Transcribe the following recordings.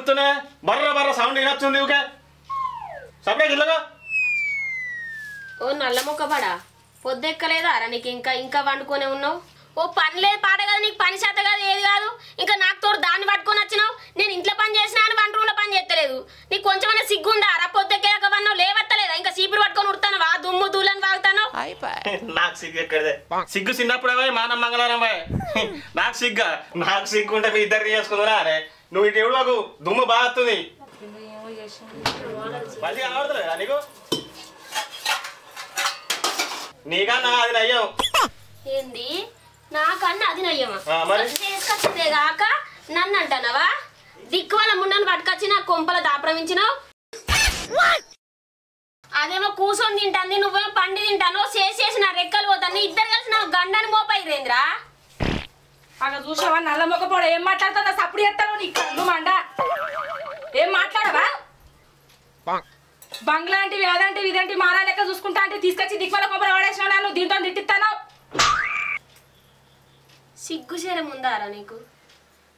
అరుతున్నా బర్ర బర్ర సౌండ్ వినొచ్చింది ఊకే సపరేట్ ఇల్లగా ఓ నల్ల మొక్కబడా పొద్దెక్కలేదా రా నీకు ఇంకా ఇంకా వండుకొనే ఉన్నావు ఓ పని లేదు పాట కదా నీకు పని చేత కాదు ఏది కాదు ఇంకా నాకు తోడు దాన్ని పట్టుకొని వచ్చినావు నేను ఇంట్లో పని చేసినా అని వంట రూమ్లో పని చేస్తలేదు నీకు కొంచెమైనా సిగ్గుందా రా పొద్దెక్కేదాకా వన్నావు లేవత్తలేదా ఇంకా చీపురు పట్టుకొని ఉడతాను వా దుమ్ము దూలని వాగుతాను నాకు సిగ్గు ఎక్కడదే సిగ్గు చిన్నప్పుడే మానం మంగళవారం నాకు సిగ్గు ఉంటే మీ ఇద్దరు చేసుకుందా అరే నువ్వు ఇటు ఎవడు మాకు దుమ్ము బాగా వస్తుంది మళ్ళీ కనబడతలేదా నీకు నీకన్నా అది నయ్యం ఏంది నాకన్నా అది నయ్యమా మరి చేసుకొచ్చిందే కాక నన్ను అంటానవా దిక్కు వాళ్ళ ముండను పట్టుకొచ్చి నా కొంపల దాప్రమించినావు అదేమో కూర్చొని తింటాంది నువ్వేమో పండి తింటాను చేసి నా రెక్కలు పోతాను ఇద్దరు కలిసి నా గండాన్ని మోపైరేంద్రా అక్కడ చూసావా నల్ల మొక్కపోవడం ఏం మాట్లాడుతున్నా సప్పుడు చేస్తావు నీ కళ్ళు మండ ఏం మాట్లాడవా బంగ్లాంటివి అదంటివి ఇదంటి మారా లెక్క చూసుకుంటా అంటే తీసుకొచ్చి దిక్కువల కొబ్బరి వాడేసినా నన్ను దీంతో తిట్టిస్తాను సిగ్గుసేరం ఉందారా నీకు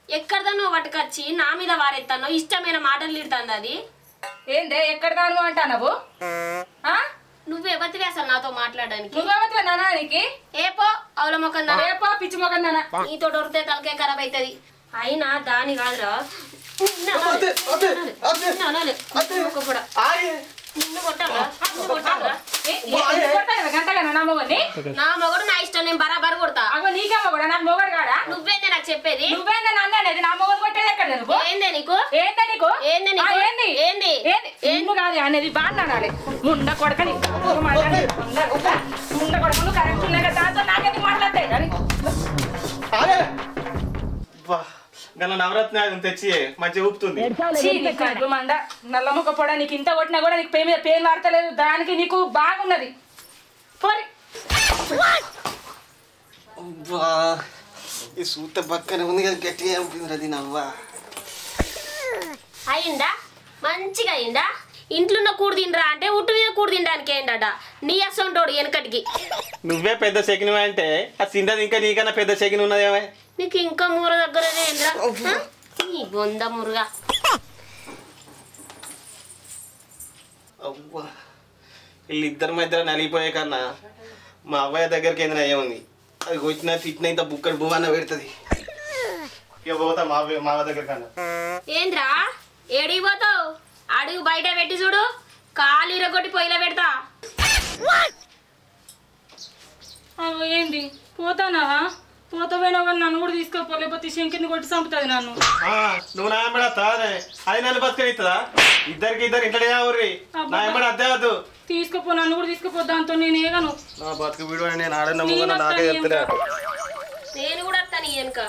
ఎక్కడదా నువ్వు పట్టుకొచ్చి నా మీద వారెత్తాను ఇష్టమైన మాటలు తిడుతుంది అది ఏందే ఎక్కడ దాను అంటావు నువ్వెవతివి అసలు నాతో మాట్లాడడానికి నువ్వెవతివా నానానికి ఏపో అవల మొక్కం ఏపో పిచ్చి మొక్కం నాన్న నీతో దొరికితే తలకే ఖరాబ్ అవుతుంది అయినా దాని కాదురా నిన్ను కొట్టాలా నా మొగడు నా ఇష్టం నేను బరాబర్ కొడతా అగో నీకే మొగడా నాకు మొగడు కాడా నువ్వేందే నాకు చెప్పేది నువ్వేందే నన్నేది నా మొగడు కొట్టేది ఎక్కడ నువ్వు ఏందే నీకు ఏందే నీకు ఏందే నీకు ఏంది ఏంది ఏంది కాదు అనేది బాగా అనాలి ముండ కొడకని ముండ కొడకలు కరెక్ట్ ఉన్నాయి కదా దాంతో నాకెందుకు మాట్లాడతాయి కానీ నవరత్న తెచ్చి మంచిగా ఊపుతుంది మండ నల్ల మొక్క పొడ నీకు ఇంత కొట్టినా కూడా నీకు పేరు మీద పేరు వాడతలేదు దానికి నీకు బాగున్నది పోరి ఈ సూత పక్కనే ఉంది కదా గట్టిగా చంపింది అది నవ్వా అయిందా మంచిగా అయిందా ఇంట్లో కూడు తినరా అంటే ఉట్టు మీద కూడు తినడానికి ఏంటట నీ అసంటోడు వెనకటికి నువ్వే పెద్ద సెకిన్ అంటే ఆ సిందది ఇంకా నీకన్నా పెద్ద సెకిన్ ఉన్నదేమో నీకు ఇంకా మూర దగ్గరనే ఏంద్రా నీ బొంద మురుగా అవ్వా వీళ్ళిద్దరి మధ్య నలిగిపోయే కన్నా మా అవ్వయ్య దగ్గరికి ఏంది అయ్యముంది అది వచ్చినా తిట్టిన ఇంత బుక్కడి భూమన్న పెడుతుంది ఇక పోతా మా దగ్గర కన్నా ఏంద్రా ఏడికి పోతావు అడుగు బయట పెట్టి చూడు కాలు ఇరగొట్టి పొయ్యిలో పెడతా ఏంది పోతానావా పోతావేనో కానీ నన్ను కూడా తీసుకోపోలేకపోతే శంకిని కొట్టి చంపుతుంది నన్ను నువ్వు నా ఎంబడతా అది నన్ను బతకనిస్తుందా ఇద్దరికి ఇంట్లో ఊరి నా ఎంబడి అద్దే వద్దు తీసుకుపో నన్ను కూడా తీసుకుపో దాంతో నేను ఏగను నా బతుకు వీడు నేను ఆడన్న ముగ్గురు నాకే చెప్తున్నా నేను కూడా వస్తాను వెనుక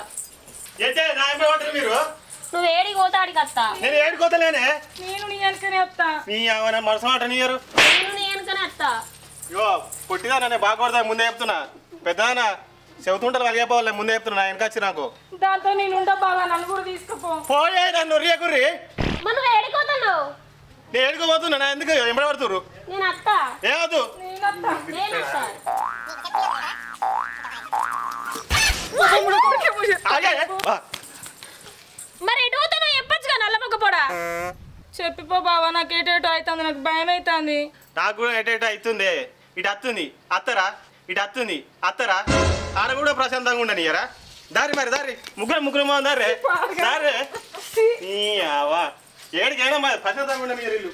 నా ఎంబడి మీరు నువ్వు ఏడికి పోతా ఆడికి వస్తా నేను ఏడుకోతలేనే నేను నీ వెనకనే వస్తా నీ ఏమైనా మనసు మాట నీయరు నేను నీ వెనుకనే వస్తా ఇగో పొట్టిదా నేను బాగా కొడతా ముందే చెప్తున్నా పెద్దదానా చెబుతుంటారు కలిగిపోవాలి ముందే చెప్తున్నా వెనక వచ్చి నాకు దాంతో నేను ఉంటా బాగా నన్ను కూడా తీసుకుపో పోయే నన్ను రియకుర్రి మనం ఏడిపోతున్నావు నేను ఏడుకోబోతున్నా ఎందుకు ఎంబడి పడుతురు నేను వస్తా ఏమద్దు నేను వస్తా మరి ఎటు పోతానో చెప్పచ్చుగా నల్లమొక్క పొడా చెప్పిపో బావా నాకు ఏటేటో అవుతుంది నాకు భయం అవుతుంది నాకు కూడా ఎటేటో అవుతుంది ఇటు అత్తుంది అత్తరా ఇటు అత్తుంది అత్తరా ఆడ కూడా ప్రశాంతంగా ఉండనియరా దారి మరి దారి ముగ్గురు దారి దారి ఏడికైనా మరి ప్రశాంతంగా ఉండ మీరు ఇల్లు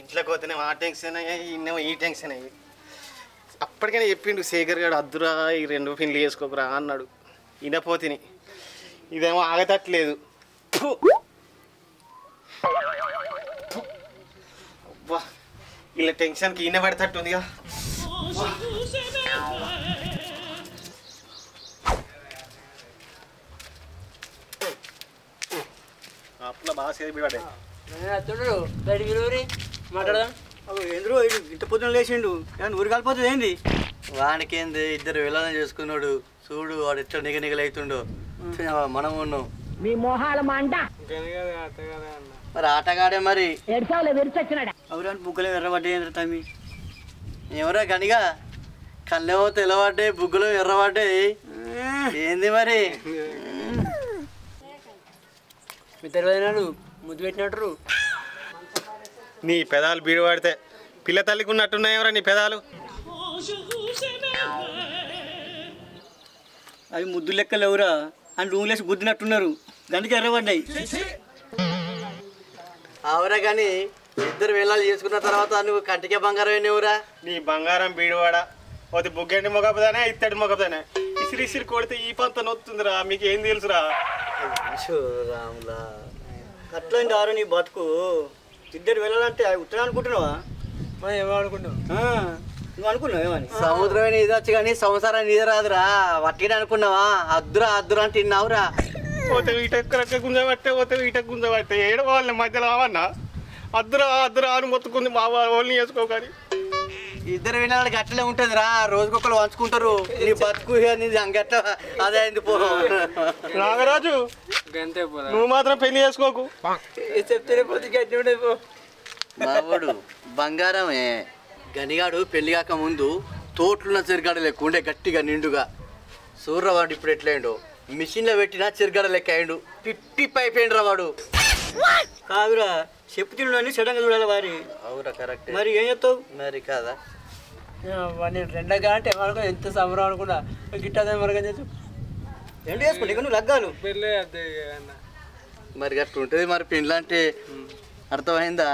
ఇంట్లోకి పోతేనేమో ఆ టెన్షన్ అయ్యాయి ఇన్నేమో ఈ టెన్షన్ అయ్యి అప్పటికైనా చెప్పిండు శేఖర్ గారు అద్దురా ఈ 2 పిన్లు వేసుకోకురా అన్నాడు ఇనపోతిని ఇదేమో ఆగతట్లేదు అబ్బా ఇలా టెన్షన్కి ఈయన పడతట్టుందిగా అప్పుడు బాగా సేపు పడే మాట్లాడదాం ఎందుకు ఇంత పొద్దున లేచిండు ఊరు కలిపోతుంది ఏంది వానికేంది ఇద్దరు వెళ్ళాలని చేసుకున్నాడు చూడు వాడు ఎట్లా నిగనిగలవుతుండో మనం ఉన్నాం మీ మొహాల మంట మరి ఆటగాడే మరి అవురాని బుగ్గలు ఎర్రబడ్డాయి తమ్మి ఎవరా కనిగా కళ్ళేమో తెల్లబడ్డాయి బుగ్గలు ఎర్రబడ్డాయి ఏంది మరి మీ తెలియదు ముద్దు పెట్టినట్టు. నీ పెదాలు బీడు పడితే పిల్ల తల్లికి ఉన్నట్టున్నాయేమరా నీ పెదాలు? అవి ముద్దు లెక్కలు ఎవరా అని రూమ్లేసి గుద్దినట్టున్నారు, దానికి ఎర్రబడ్డాయి. అవురా కానీ ఇద్దరు వేళలు చేసుకున్న తర్వాత నువ్వు కంటికే బంగారం ఎవరా? నీ బంగారం బీడువాడ ఒకటి బుగ్గంటి మొగపదానే ఇత్తడి మొగపదానే ఇసిరి ఇసిరి కొడితే ఈ పంత నొత్తుందిరా. మీకు ఏం తెలుసురా? రాములా అట్లండి ఆరు నీ బతుకు. ఇద్దరు వెళ్ళాలంటే ఉత్తరం అనుకుంటున్నావా? ఏమనుకుంటున్నావు? నువ్వు అనుకున్నావు ఏమని? సముద్రమైన ఇది వచ్చి కానీ సంసారాన్ని ఇది రాదురా. వట్టిగా అనుకున్నావా? అద్దురా అద్దురా అంటే తిన్నావురా. పోతే వీటెక్క గుంజబట్టే పోతే వీటకు గుంజబట్టే ఏడు వాళ్ళని మధ్యలో అవన్నా అద్దురా అద్దురా అని మొత్తుకుంది మా వాళ్ళని వేసుకో. కానీ ఇద్దరు వినాలకి అట్లే ఉంటుందిరా, రోజుకొకరు వంచుకుంటారు. నీ బతుకు నీది అంగట్ట అదే అయింది. పో నాగరాజు, నువ్వు మాత్రం పెళ్లి చేసుకోకు. చెప్తేనే పోతే గట్టి ఉండదు. బాబుడు బంగారమే. గనిగాడు పెళ్లి కాక ముందు తోటలున్న చిరగడ లెక్క ఉండే గట్టిగా నిండుగా. సూర్రవాడు ఇప్పుడు ఎట్లయిండు, మిషన్లో పెట్టినా చిరగడ లెక్క అయిండు. అయిపోయిండు రా వాడు. కాదురా చెప్తున్నాను సడన్గా చూడాలి వారి. అవురా కరెక్ట్. మరి ఏం చెప్తావు? మరి కాదా నేను రెండగా అంటే ఏమనుకో ఎంత సంబరం అనుకున్నా గిట్టదే మరగా చేసు రెండు వేసుకోండి ఇక నువ్వు లగ్గాలు మరి గట్టు ఉంటుంది. మరి పెళ్ళి అంటే అర్థమైందా?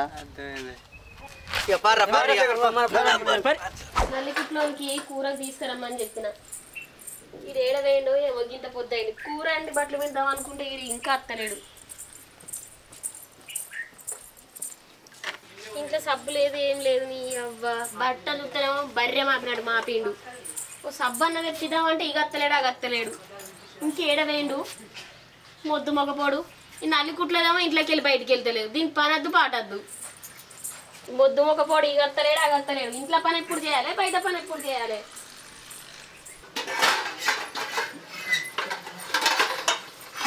నల్లికుట్లోకి కూరకు తీసుకురమ్మని చెప్పిన. ఇది ఏడవేయండు ఏమో గింత పొద్దుయింది. కూర అండి బట్టలు విందాం అనుకుంటే ఇది ఇంకా అత్తలేడు. ఇంట్లో సబ్బు లేదు ఏం లేదు. నీ అవ్వ బట్టలు ఉత్తరేమో బర్రె మాపినాడు మాపిండు. ఓ సబ్బు అన్న తెప్పిద్దామంటే ఇక అత్తలేడు అగ అత్తలేడు. ఇంకేడవేయండు మొద్దు మొగపోడు. ఈ నల్లికుట్లేదేమో ఇంట్లోకి వెళ్ళి బయటికి వెళ్తలేదు. దీనికి పని వద్దు పాటద్దు. మొద్దు మొగపోడు ఇక అత్తలేడు అగ అత్తలేడు. ఇంట్లో పని ఎప్పుడు చేయాలి, బయట పని ఎప్పుడు చేయాలి?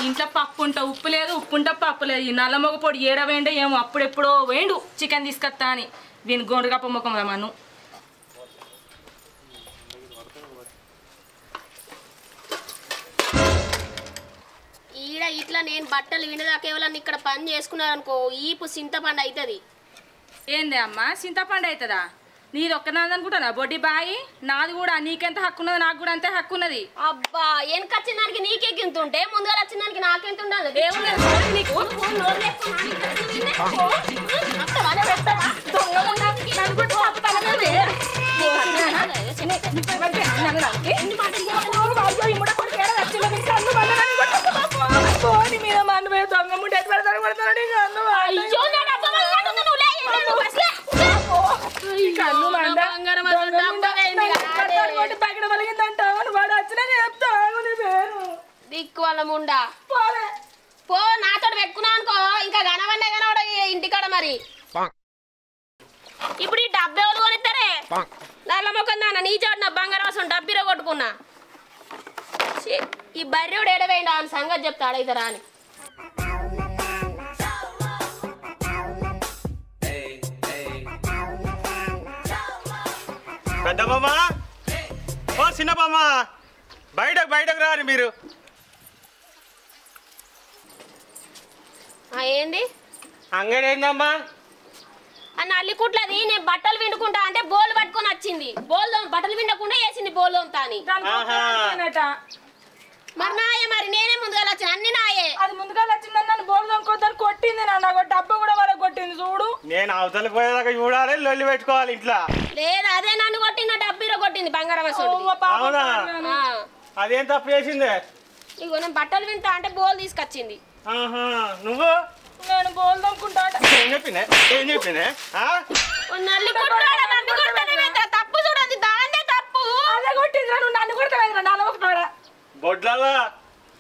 ఇంట్లో పప్పు ఉంటే ఉప్పు లేదు, ఉప్పు ఉంటే పప్పు లేదు. ఈ నల్ల మొగ పొడి ఏడ వేయండి ఏమో అప్పుడెప్పుడో వేయండు చికెన్ తీసుకొస్తా అని. దీని గొండుగప్ప ముఖం రమ్మను. ఈడ ఇట్లా నేను బట్టలు వినదాకా కేవలం ఇక్కడ పని చేసుకున్నారనుకో ఈపు చింతపండు అవుతుంది. ఏంది అమ్మా చింతపండు అవుతుందా? నీది ఒక్కనాది అనుకుంటున్నా బొడ్డి బాయి. నాది కూడా నీకెంత హక్కు ఉన్నది నాకు కూడా అంతే హక్కు ఉన్నది. అబ్బా వెనకొచ్చిన దానికి నీకే గింత ఉంటే ముందుగా వచ్చిన దానికి నాకెంత ఉండదు. దిక్కు వాళ్ళ ముండా పో నాతో పెట్టుకున్నా అనుకో ఇంకా గనవన్నే కనవడ ఇంటికాడ. మరి ఇప్పుడు ఈ డబ్బు ఎవరు కొనిస్తారే? నల్ల మొక్కం దాన్న నీ చాటు నా బంగారం వస్తుంది డబ్బిలో కొట్టుకున్నా. ఈ బర్రెడు ఎడవేయండి అని సంగతి చెప్తాడు ఇతరా అని. పెద్దమ్మా ఓ చిన్నమ్మ బయటకు రారు మీరు. ఏంది అంగడి ఏందమ్మా? ఆ నల్లికుట్లది నేను బట్టలు విండుకుంటా అంటే బోల్ పట్టుకొని వచ్చింది. బట్టలు విండకుండా వేసింది బోల్ తోముతా అని. మరి నాయే మరి నేనే ముందుగా వచ్చిన అన్ని నాయే. అది ముందుగా వచ్చిందని నన్ను బోల్ తోముకోద్దని కొట్టింది. నాకు డబ్బు కూడా వాళ్ళకి కొట్టింది చూడు. నేను అవతలకి పోయేదాకా చూడాలి, లొల్లి పెట్టుకోవాలి ఇంట్లో. లేదు అదే నన్ను కొట్టింది, డబ్బీలో కొట్టింది బంగారం. అవునా? అదేం తప్పు చేసిందే? ఇగో నేను బట్టలు వింటా అంటే బోల్ తీసుకొచ్చింది. నువ్వు నేను బోల్ తోముకుంటా ఏం చెప్పినే తప్పు చూడండి దాందే తప్పు. అదే కొట్టింది నువ్వు నన్ను కొడతా. బొడ్లలో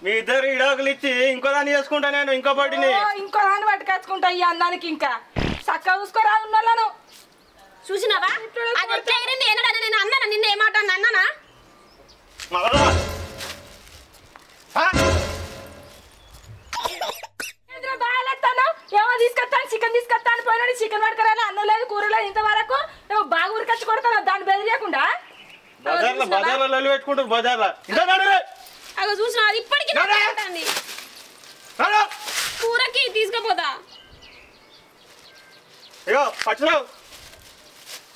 మీ ఇద్దరు ఇడాకులు ఇచ్చి ఇంకో దాన్ని చేసుకుంటా నేను. ఇంకో బొడ్డిని ఇంకో దాన్ని పట్టుకొచ్చుకుంటా ఈ అందానికి. ఇంకా చక్కగా చూసుకోరా ఉన్నోళ్ళను. చూసినావా అది ఎట్లా ఎగిరింది? ఏనాడు నేను అన్నానా? నిన్న ఏమాట అన్నానా? ఏమో తీసుకొస్తాను చికెన్ తీసుకొస్తాను పోయినా చికెన్ పట్టుకురాలి. అన్నం లేదు కూర లేదు ఇంతవరకు. నువ్వు బాగా ఊరికొచ్చి కొడతావు దాన్ని బెదిరియకుండా. బజార్లో లొల్లి పెట్టుకుంటారు బజార్లో. అగో చూసినా అది ఇప్పటికీ కూరకి తీసుకుపోతా అయ్యో పట్టురావు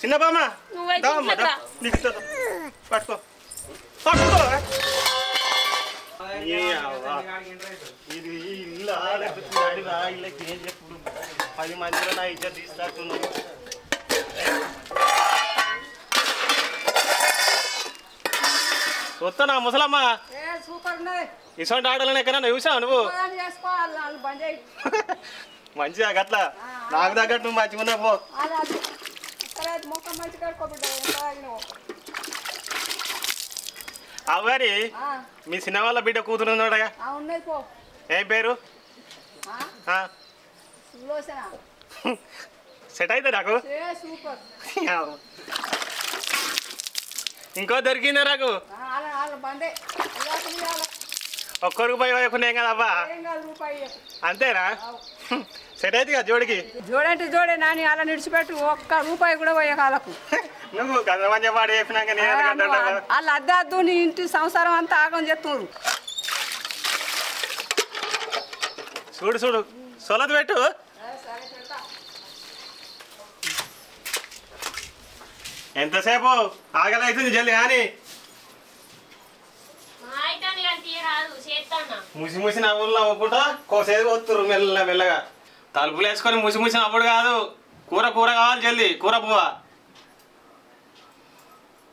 చిన్న బామ్మ నువ్వైతే ఇంట్లోకి రా. పట్టుకో పట్టుకో ఇది ఇల్లు ఆడరా ఇళ్ళకి ఏం చెప్పుడు 10 మందిలో నా ఇజ్జత్ తీసుకుంటున్నావు వస్తున్నా ముసలమ్మ ఇటువంటి ఆటలను ఎక్కడన్నా చూసావు నువ్వు మంచిగా గట్ల నాకు తగ్గట్టు నువ్వు మంచిగా ఉన్నా పో అవ్వగారి మీ చిన్న వాళ్ళ బిడ్డ కూతురున్నాడుగా ఏం పేరు సెట్ అయితే నాకు ఇంకో దొరికిందా నాకు ఒక్క రూపాయి వేయకున్నాం కదా అవ్వా అంతేనా సెట్ అయితే కదా జోడికి జోడంటే జోడే నాని అలా నిడిచిపెట్టు ఒక్క రూపాయి కూడా పోయే కాలకు నువ్వు గంధమంజ పాడు చెప్పినాక వాళ్ళు అద్దద్దు నీ ఇంటి సంసారం అంతా ఆగం చేస్తున్నారు చూడు చూడు సొలది పెట్టు ఎంతసేపు ఆగలి అవుతుంది జల్ది కానీ ముసి ముసి నవ్వులు నవ్వుకుంటా కోసేది పోతురు మెల్ల మెల్లగా తలుపులు వేసుకొని ముసి ముసి నవ్వుడు కాదు కూర కూర కావాలి జల్ది కూర పువ్వ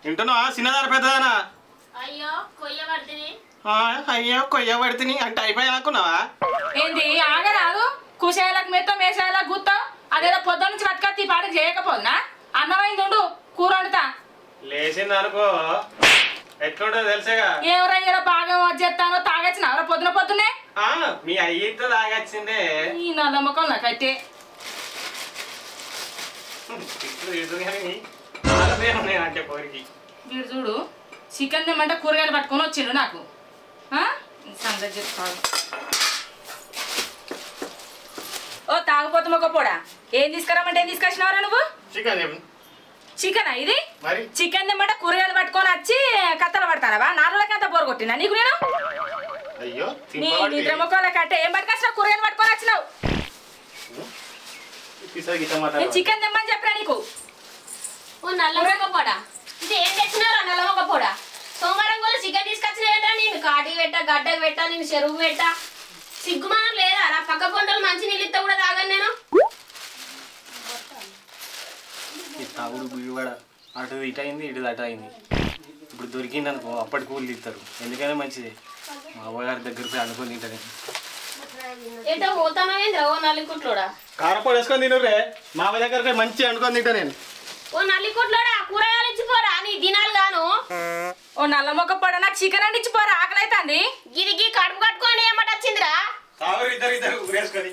వింటున్నావా చిన్నదాన పెద్దదానా అయ్యో కొయ్య పడుతుంది అయ్యో కొయ్య పడుతుంది అంటే అయిపోయి అనుకున్నావా ఏంది ఆగరాదు కుషాయాలకు మెత్తం మేషాయాలకు గుత్తాం అదేదో పొద్దు నుంచి పట్టుకొచ్చి ఈ పాటకు చేయకపోదునా అన్నమైంది ఉండు కూర వండుతా లేచింది అనుకో ఎట్లుంటుందో తెలిసేగా ఎవరయ్యారో బాగా వచ్చేస్తానో తాగొచ్చిన ఎవరో పొద్దున పొద్దునే మీ అయ్యితో తాగొచ్చిందే ఈ నల్ల ముఖం నాకైతే అంటే కోరికి వీడు చూడు చికెన్ తెమ్మంటే కూరగాయలు పట్టుకొని వచ్చిండు నాకు సంగతి చెప్తాను ఓ తాగుపోతు మొక్క పోడా ఏం తీసుకురామంటే ఏం తీసుకొచ్చినావరా నువ్వు చికెనా ఇది మరి చికెన్ తెమ్మంటే కూరగాయలు పట్టుకొని వచ్చి కత్తలు పడతానవా నాలుగులకి అంత బోరు కొట్టినా నీకు నేను అయ్యో నీ నిద్ర ముఖాల కట్టే ఏం పట్టుకొచ్చినావు కూరగాయలు పట్టుకొని వచ్చినావు నేను చికెన్ తెమ్మని చెప్పినా నీకు ఓ నల్లమొక్క పొడ ఇది ఏం తెచ్చినారా నల్లమొక్క పొడ సోమవారం కూడా చికెన్ తీసుకొచ్చినా నేను కాటికి పెట్టా గడ్డకు పెట్టా నేను చెరువు పెట్టా సిగ్గుమానం లేదా రా పక్క పొంటలు మంచి నీళ్ళు ఇస్తా కూడా తాగను నేను ఈ తాగుడు బిగుబడ అటు ఇటు అయింది ఇటు అటు అయింది ఇప్పుడు దొరికింది అనుకో అప్పటి కూలి తీస్తారు ఎందుకైనా మంచిది మా అవ్వగారి దగ్గరికి అనుకొని తింటాను ఏంటో పోతానో ఏంద్రా ఓ నల్లికుట్లోడా కారపొడి వేసుకొని తినరే మా అవ్వ దగ్గరికి మంచి అనుకొని తింటా నేను ఓ నల్లికుట్లోడా కూరగాయలు ఇచ్చిపోరా నీ దినాలు గాను ఓ నల్ల మొక్క పొడ నాకు చికెన్ అంటే ఇచ్చిపోరా ఆకలి అవుతుంది గిరికి కడుపు కట్టుకొని ఏమాట వచ్చిందిరా ఇద్దరు వేసుకొని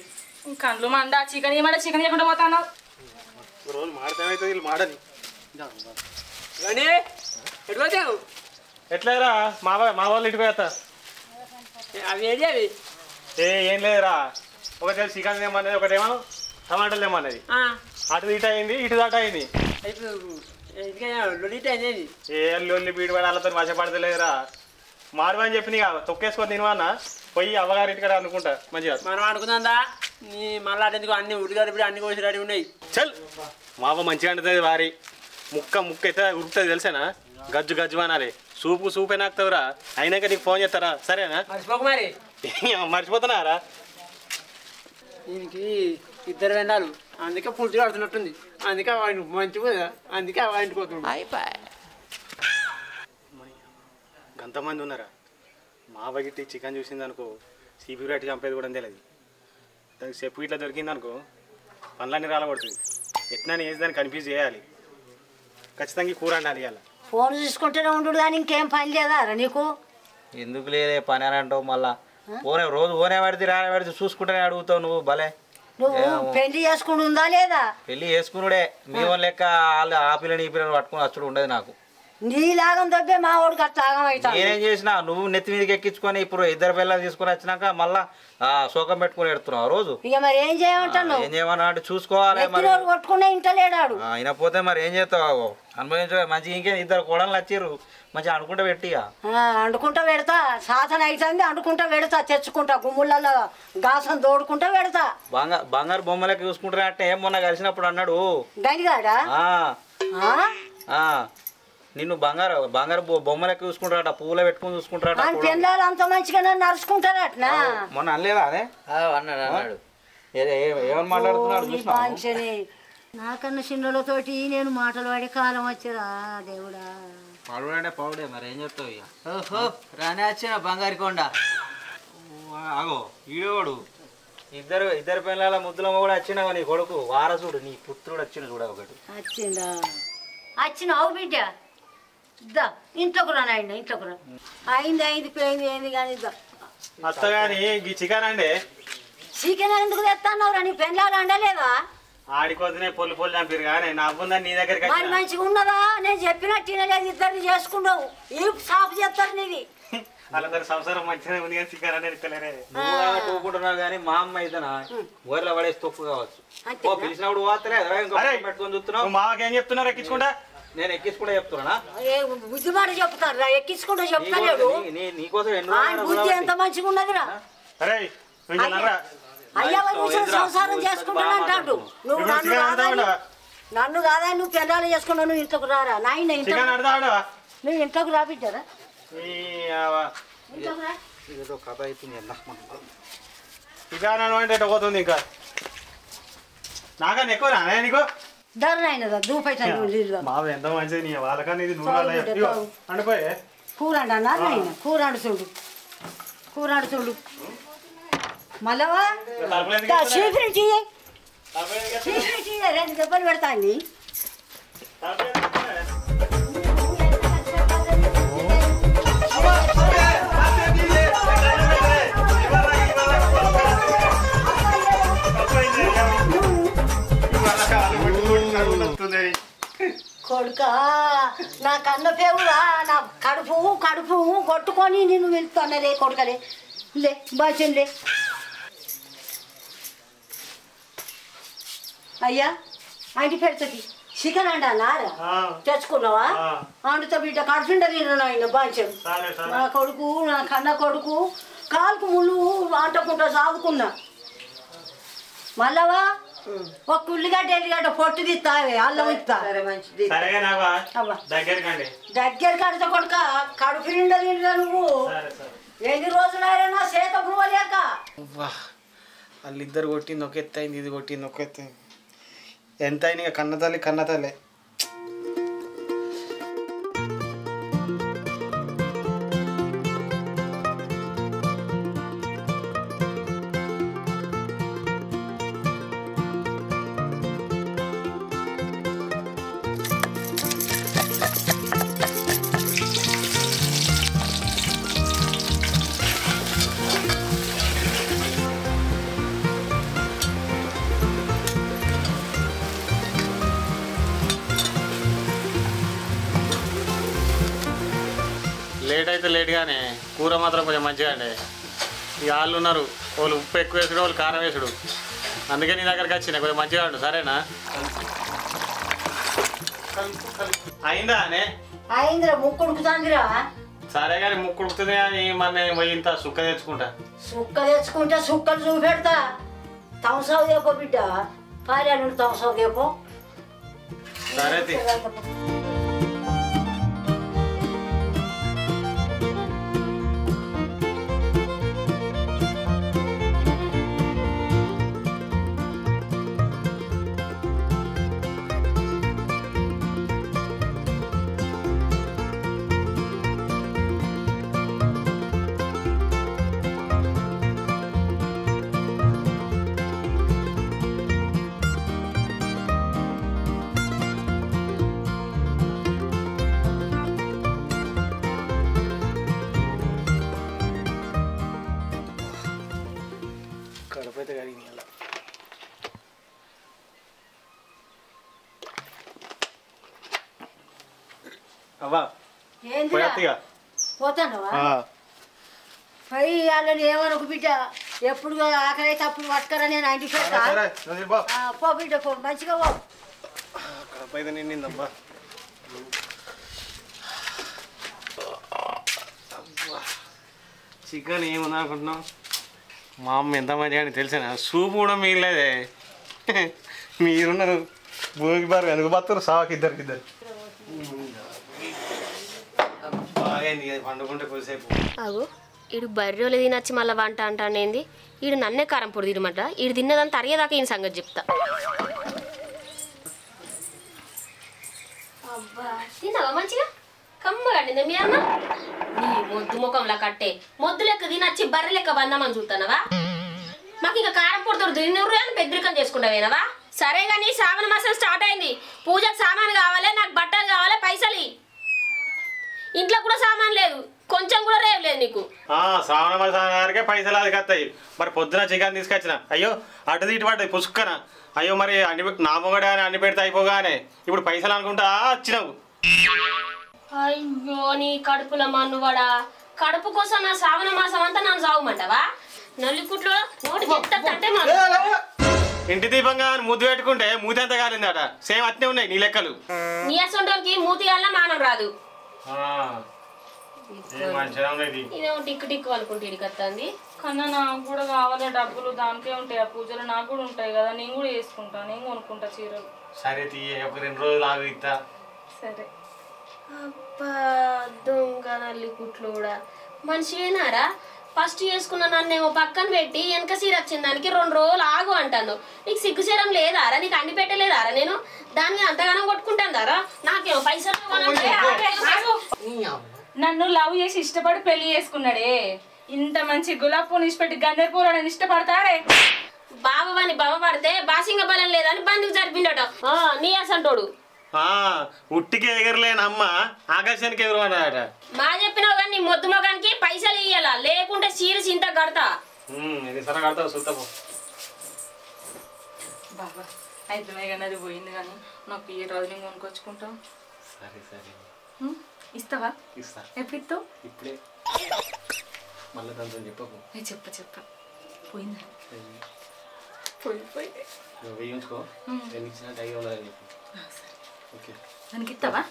కళ్ళు మంద చికెన్ ఏమంటే చికెన్ చేయకుండా పోతాను రోజు మాడితే వీళ్ళు మాడని ఎట్లేరా మా వాళ్ళు ఇంటికి పోతా ఏం లేదురా ఒకటేమో చికెన్ తెమ్మన్నది ఒకటేమో టమాటాలు తెమ్మన్నది అటు ఇటు అయింది ఇటు దాట అయింది ఏ లొల్లి బీడి పడి వాళ్ళతో వశపడతలేదురా మాడమని చెప్పి నీకు తొక్కేసుకొని తినవన్నా పోయి అవ్వగారి ఇంటికాడ అనుకుంటా మంచిగా మనం అనుకుందా నీ మళ్ళీ ఎందుకు అన్ని ఉడిగారు ఇప్పుడు అన్ని కోసి రెడీ ఉన్నాయి చల్ మా అవ్వ మంచిగా అంటుంది వారి ముక్క అయితే ఉరుకుతుంది తెలిసేనా గజ్జు గజ్జు అనాలి సూపు సూపే నాకుతావురా అయినాక నీకు ఫోన్ చేస్తారా సరేనా మర్చిపోక మరి మర్చిపోతున్నారా దీనికి ఇద్దరు వెండాలు అందుకే పులుసు ఆడుతున్నట్టుంది అందుకే వాడిని మంచిగా అందుకే వాడికి పోతుంది గంతమంది ఉన్నారా మా అవ్వగిట్టి చికెన్ చూసింది అనుకో సీపీ రేట్ చంపేది కూడా తెలియదు దానికి చెప్పు ఇట్లా దొరికింది అనుకో పనులన్నీ రాలబడుతుంది ఎట్లా వేసి దాన్ని కన్ఫ్యూజ్ చేయాలి ఖచ్చితంగా కూర అండాలి ఇవాళ ఫోన్ చూసుకుంటూనే ఉండు కానీ ఇంకేం పని లేదా నీకు ఎందుకు లేదే పని అని అంటావు మళ్ళా పోనే రోజు ఓనే పడితే రానే పడితే చూసుకుంటేనే అడుగుతావు నువ్వు భలే నువ్వు పెళ్లి చేసుకుని ఉందా లేదా పెళ్ళి చేసుకున్నాడే మీ వాళ్ళ లెక్క వాళ్ళు ఆ పిల్లని ఈ పిల్లని పట్టుకుని వచ్చుడు ఉండదు నాకు నీలాగం దొబ్బే మా వాడికి అట్లా ఆగం అవుతాడు. నేనేం చేసినా నువ్వు నెత్తి మీదకి ఎక్కించుకొని ఇప్పుడు ఇద్దరు పిల్లలు తీసుకొని వచ్చినాక మళ్ళా శోకం పెట్టుకుని ఎడుతున్నావు రోజు. ఇక మరి ఏం చేయమంటాను? ఏం చేయమన్నా అంటే చూసుకోవాలి మరి. కొట్టుకునే ఇంట్లో లేడాడు. అయినా పోతే మరి ఏం చేస్తావు? అనుభవించ మంచిగా ఇంకేం ఇద్దరు కోడలు వచ్చిర్రు మంచిగా అనుకుంటా పెట్టిగా. అండుకుంటా పెడతా, సాధన అవుతుంది అండుకుంటా పెడతా, తెచ్చుకుంటా గుమ్ముళ్ళలో గాసం తోడుకుంటా పెడతా. బంగారు బొమ్మలకి చూసుకుంటారా అంటే మొన్న కలిసినప్పుడు అన్నాడు గనిగాడా నిన్ను బంగారు బొమ్మలకి చూసుకుంటారట, పువ్వులో పెట్టుకుని చూసుకుంటారట. పిల్లలు అంత మంచిగా నడుచుకుంటారా అట్లా? మొన్న అనలేదా అదే అన్నాడు. ఏమని మాట్లాడుతున్నాడు? నాకన్నా చిన్నలతోటి నేను మాటలు పడే కాలం వచ్చిరా దేవుడా. పడుడే పౌడే మరి ఏం చెప్తావు ఇక. ఓహో రానే వచ్చిన బంగారు కొండ. ఆగో ఈడోడు ఇద్దరు పిల్లల ముద్దులమ్మ కూడా వచ్చినావు. నీ కొడుకు వారసుడు నీ పుత్రుడు వచ్చిన చూడ ఒకటి వచ్చిందా? వచ్చినావు బిడ్డ ఇద్దా ఇంట్లోకి రా నాయన, ఇంట్లోకి రా. అయింది పోయింది కానీ ఇద్దా అత్త కానీ ఈ చికెన్ అండి. చికెన్ ఎందుకు తెస్తాన్నావు రా? నీ పెళ్ళాలు అండలేదా? ఆడిపోతున్నాయి పొల్లు చంపారు కానీ నవ్వుందని నీ దగ్గరికి మరి మంచిగా ఉన్నదా? నేను చెప్పినట్టు తినలేదు, ఇద్దరిని చేసుకున్నావు. ఈ సాపు చేస్తారు నీది. వాళ్ళందరూ సంసారం మంచిగా ఉంది కానీ చికెన్ అనేది పిల్లనే నువ్వు తోకుంటున్నావు కానీ మా అమ్మ అయితేనా ఊర్లో పడేసి తొక్కు కావచ్చు. పిలిచినప్పుడు పెట్టుకొని చూస్తున్నావు. మాకేం చెప్తున్నారు ఎక్కించుకుంటా? నేను ఎక్కించుకుంటా చెప్తున్నా. బుద్ధి మాట చెప్తారు రా, ఎక్కించుకుంటా చెప్తాడు. నీకోసం బుద్ధి ఎంత మంచిగా ఉన్నదిరా. అయ్యా సంసారం చేసుకుంటానంటాడు. నువ్వు నన్ను కాదా నువ్వు పెళ్ళాలు చేసుకున్నావు. నువ్వు ఇంట్లోకి రారా నాయన, నువ్వు ఇంట్లోకి రా బిడ్డరా. ఏదో కథ అవుతుంది ఇక పోతుంది ఇంకా నాకన్నా ఎక్కువ నీకు ధరనైనదా దూపైతే మా ఎంత మంచిది వాళ్ళకన్నా ఇది అండిపోయే కూర అండి నాయన, కూర ఆడు చూడు మళ్ళవా చీపురు రెండు దెబ్బలు పెడతాండి. కొడుక నా కన్న పేవురా, నా కడుపు కొట్టుకొని నిన్ను వెళ్తున్నలే కొడుకలే. లే బాచంలే అయ్యా అంటి పెడుతుంది. చికెన్ అంటారా తెచ్చుకున్నావా? అంటుతో బిడ్డ కడుపుండ తిన్నాను ఆయన బాంచం. నా కొడుకు నా కన్న కొడుకు కాలుకు ముళ్ళు అంటకుండా సాదుకున్నా. మళ్ళవా ఒక ఉల్లిగడ్డ పొట్టు తీస్తావే అల్లం ఇస్తా. దగ్గర కడితే కొడుక కడుపు నిండా తింటా నువ్వు. ఎన్ని రోజులైనా చేత పువ్వలేక. వాళ్ళిద్దరు కొట్టింది ఒక ఎత్తు అయింది, ఇది కొట్టింది ఒక ఎత్తు అయింది. ఎంత అయినా కన్నతల్లి లేట్ అయితే లేట్గానే కూర మాత్రం కొంచెం మంచిగా అండి. ఇక వాళ్ళు ఉన్నారు, వాళ్ళు ఉప్పు ఎక్కువ వేసుడు, వాళ్ళు కారం వేసుడు. అందుకే నీ దగ్గరికి వచ్చిన కొంచెం మంచిగా ఉండు. సరేనా? అయిందా అనే అయిందిరా, ముక్కుడుకుతాందిరా. సరే కానీ ముక్కుడుకుతుంది అని మన ఇంత సుక్క తెచ్చుకుంటా సుక్కలు చూపెడతా. తమసావు దేపో బిడ్డ, పార్యాలు తమసావు దేపో. సరే అవ్వా ఏంది పోతానవా పై వాళ్ళని ఏమనకు బిడ్డ ఎప్పుడు ఆకలి అయితే అప్పుడు పట్టుకరా నేను ఇంటికి పెడతా పో బిడ్డ పో మంచిగా పో అక్కడ పైన నిండిందమ్మా చికెన్ ఏముందా అనుకుంటున్నాం మా అమ్మ ఎంత మంచిగా అని తెలిసిన సూపు కూడా మిగిలేదే మీరున్నారు భూమికి బారు వెనుక బతురు సావాకి ఇద్దరు బాగైంది పండుకుంటే కొద్దిసేపు అగు ఈడు బర్రెలు తినచ్చి మళ్ళీ వంట అంటానేంది ఈడు నన్నే కారం పొడి తినమాట ఈడు తిన్నదంతా అరిగేదాకా ఈయన సంగతి చెప్తా అబ్బా తిన్నావా మంచిగా కమ్మగండి మీ అన్న నీ మొద్దు ముఖంలా కట్టే మొద్దు లెక్క తినచ్చి బర్రె లెక్క వందామని చూస్తానవా మాకు ఇంకా కారం పొడి దొరుకుతుంది నువ్వు అని పెద్దరికం చేసుకుంటావేనవా సరే కానీ శ్రావణ మాసం స్టార్ట్ అయింది పూజకు సామాన్ కావాలి నాకు బట్టలు కావాలి పైసలు ఇంట్లో కూడా సామాన్ లేదు కొంచెం కూడా రేవు లేదు నీకు శ్రావణ మాసానికే పైసలు అది కత్తాయి మరి పొద్దున చికెన్ తీసుకొచ్చిన అయ్యో అటు ఇటు పడ్డాయి పుసుక్కన అయ్యో మరి అండి నా మొగడే అని అండి పెడితే అయిపోగానే ఇప్పుడు పైసలు అనుకుంటా వచ్చినావు అయ్యో నీ కడుపుల మన్నువాడా కడుపు కోసం నా శ్రావణ మాసం అంతా నన్ను సాగుమంటావా నల్లికుట్లో నోటి చెప్తాంటే ఇంటి దీపంగా ముద్దు పెట్టుకుంటే మూతి ఎంత కాలిందట సేమ్ అట్నే ఉన్నాయి నీ లెక్కలు నీ అసంటోనికి మూతి వల్ల మానం రాదు ఇదేమో టిక్కు టిక్కు అనుకుంటే ఇడికత్తాంది కన్నా నాకు కూడా కావాలి డబ్బులు దానికే ఉంటాయి ఆ పూజలు నాకు కూడా ఉంటాయి కదా నేను కూడా వేసుకుంటా నేను కొనుక్కుంటా చీరలు సరే ఒక 2 రోజులు ఆగు ఇస్తా సరే అబ్బా దొంగ నల్లికుట్లు కూడా మనిషివేనారా ఫస్ట్ చేసుకున్న నన్నేమో పక్కన పెట్టి వెనక సీర వచ్చిన దానికి 2 రోజులు ఆగు అంటాను నీకు సిగ్గుసేరం లేదారా నీకు అండి పెట్టలేదారా నేను దాన్ని అంతగానో కొట్టుకుంటాను నాకేమో పైసలు నన్ను లవ్ చేసి ఇష్టపడి పెళ్లి చేసుకున్నాడే ఇంత మంచి గులాబ్ పూలు ఇష్టపెట్టి గన్నేరు పూలు నేను ఇష్టపడతాడే బావని బావ పడితే బాసింగ బలం లేదని బంధుకు జరిపిండట నీ అసంటోడు ఉట్టికి ఎగరలేనమ్మ ఆకాశానికి ఎగరమన్నాడట మా చెప్పినావు కానీ నీ మొద్దు మొగానికి పైసలు ఇయ్యాల లేకుంటే సీర చింత కడతా బాబా అయితే మేఘనది పోయింది కానీ నాకు ఈ రోజు నేను కొనుక్కొచ్చుకుంటాం సరే సరే ఇస్తావా ఇస్తా ఎప్పుడు ఇస్తావు ఇప్పుడే మళ్ళీ దాంతో చెప్పకు చెప్ప పోయిందా పోయి వేయించుకో నేను ఇచ్చినట్టు 500 చెప్పు ఓకే దానికి ఇస్తావా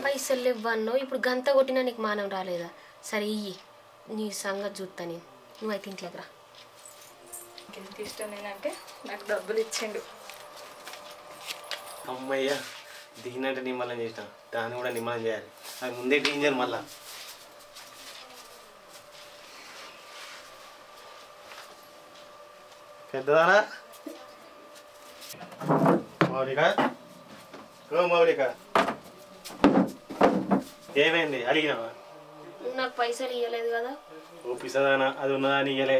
పైసలు ఇవ్వన్నో ఇప్పుడు గంత కొట్టినా నీకు మానం రాలేదా సరే ఇయ్యి నీ సంగతి చూస్తా నేను నువ్వైతే ఇంట్లోకి రా ఎంత ఇష్టం నేనంటే నాకు డబ్బులు ఇచ్చిండు అమ్మయ్య దిగినట్టు నిమ్మలం చేసిన దాన్ని కూడా నిమ్మలం చేయాలి అది ముందే డేంజర్ మళ్ళా పెద్దదానా మౌలిక మౌలిక ఏమైంది అడిగినావా నువ్వు నాకు పైసలు ఇవ్వలేదు కదా ఓ పిసదానా అది ఉన్నదా అని ఇయ్యలే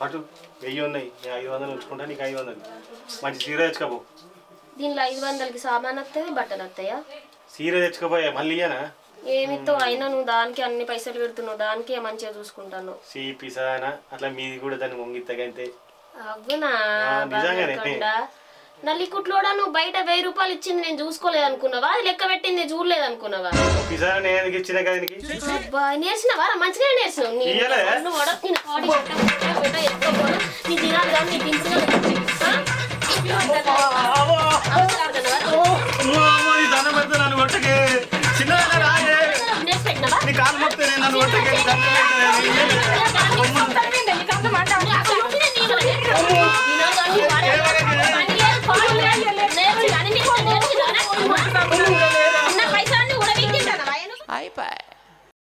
అటు 1000 ఉన్నాయి 500 ఉంచుకుంటా నీకు 500 మంచి సీర తెచ్చుకోపో దీనిలో 500కి సామాన్ వస్తాయి బట్టలు వస్తాయా సీర తెచ్చుకోపోయా మళ్ళీ ఇయ్యనా ఏమితో అయినా నువ్వు దానికి అన్ని పైసలు పెడుతున్నావు దానికి మంచిగా చూసుకుంటాను సీ పిసదానా అట్లా మీది కూడా దాన్ని మొంగిత్తగంతే అవ్వనా నల్లికుట్లోడా నువ్వు బయట 1000 రూపాయలు ఇచ్చింది నేను చూసుకోలేదు అనుకున్నావా అది లెక్క పెట్టింది చూడలేదు అనుకున్నావా నేర్చినవా మంచిగా నేర్చినావు